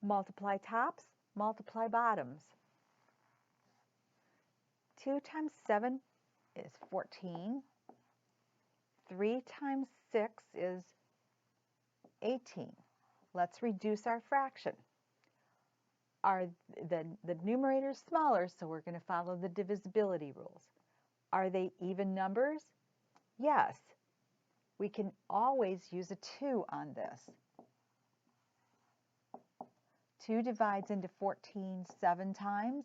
Multiply tops, multiply bottoms. 2 times 7 is 14. 3 times 6 is 18. Let's reduce our fraction. The numerator is smaller, so we're going to follow the divisibility rules. Are they even numbers? Yes. We can always use a 2 on this. 2 divides into 14 7 times.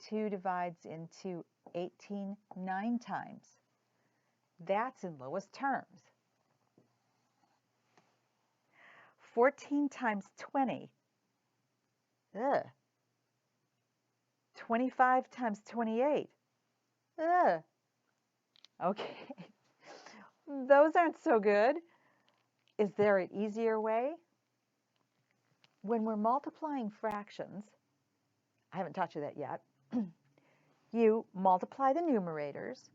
2 divides into 18 9 times. That's in lowest terms. 14 times 20. Ugh. 25 times 28. Ugh. Okay. Those aren't so good. Is there an easier way? When we're multiplying fractions, I haven't taught you that yet, you multiply the numerators,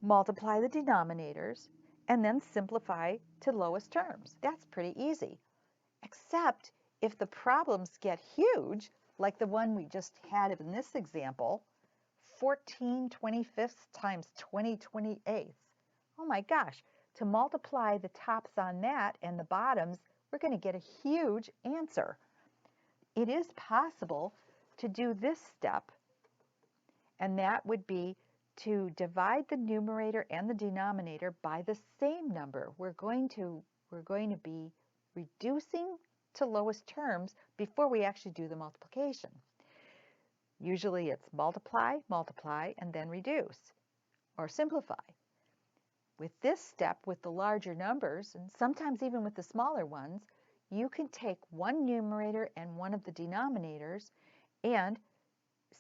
multiply the denominators, and then simplify to lowest terms. That's pretty easy. Except if the problems get huge, like the one we just had in this example, 14 25ths times 20 28ths. Oh my gosh, to multiply the tops on that and the bottoms, we're going to get a huge answer. It is possible to do this step, and that would be to divide the numerator and the denominator by the same number. We're going to be reducing to lowest terms before we actually do the multiplication. Usually it's multiply, multiply, and then reduce, or simplify. With this step, with the larger numbers, and sometimes even with the smaller ones, you can take one numerator and one of the denominators and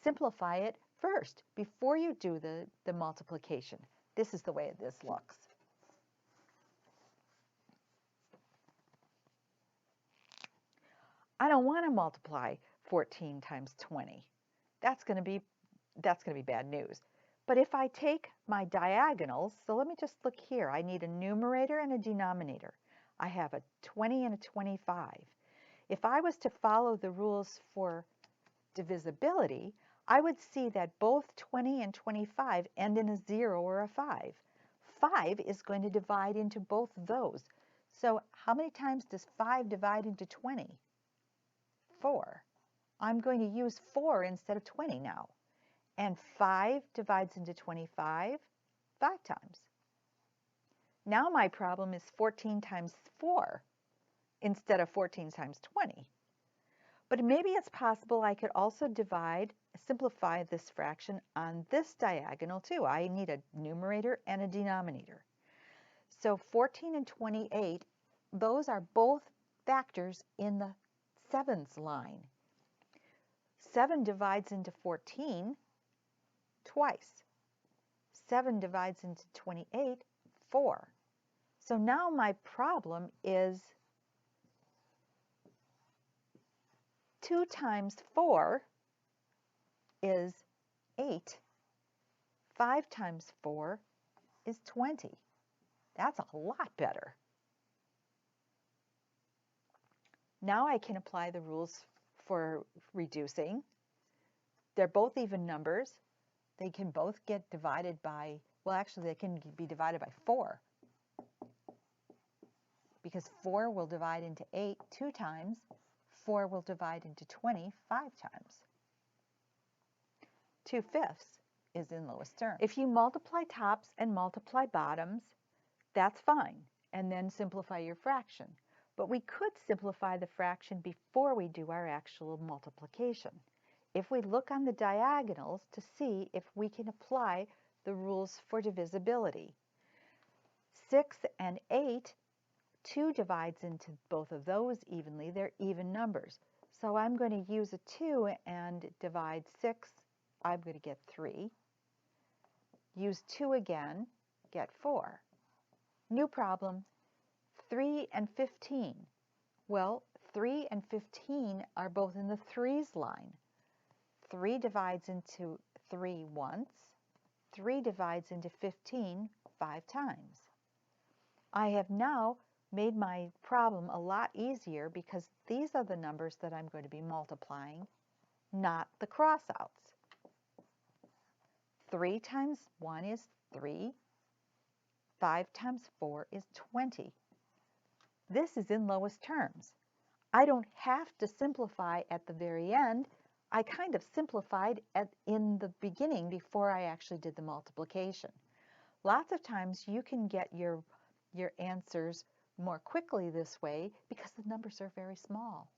simplify it first before you do the multiplication. This is the way this looks. I don't want to multiply 14 times 20. That's going to be bad news. But if I take my diagonals, so let me just look here. I need a numerator and a denominator. I have a 20 and a 25. If I was to follow the rules for divisibility, I would see that both 20 and 25 end in a 0 or a 5. 5 is going to divide into both of those. So how many times does 5 divide into 20? 4. I'm going to use 4 instead of 20 now. And 5 divides into 25 5 times. Now my problem is 14 times 4 instead of 14 times 20. But maybe it's possible I could also simplify this fraction on this diagonal too. I need a numerator and a denominator. So 14 and 28, those are both factors in the sevens line. 7 divides into 14 twice. 7 divides into 28 4. So now my problem is 2 times 4 is 8. 5 times 4 is 20. That's a lot better. Now I can apply the rules for reducing. They're both even numbers. They can both get divided by, well, actually, they can be divided by 4. Because 4 will divide into 8 2 times. 4 will divide into 20 5 times. 2/5 is in lowest term. If you multiply tops and multiply bottoms, that's fine, and then simplify your fraction. But we could simplify the fraction before we do our actual multiplication. If we look on the diagonals to see if we can apply the rules for divisibility. 6 and 8, 2 divides into both of those evenly. They're even numbers. So I'm going to use a 2 and divide 6. I'm going to get 3. Use 2 again, get 4. New problem, 3 and 15. Well, 3 and 15 are both in the 3's line. 3 divides into 3 once. 3 divides into 15 5 times. I have now made my problem a lot easier because these are the numbers that I'm going to be multiplying, not the crossouts. 3 times 1 is 3. 5 times 4 is 20. This is in lowest terms. I don't have to simplify at the very end. I kind of simplified in the beginning before I actually did the multiplication. Lots of times you can get your answers more quickly this way because the numbers are very small.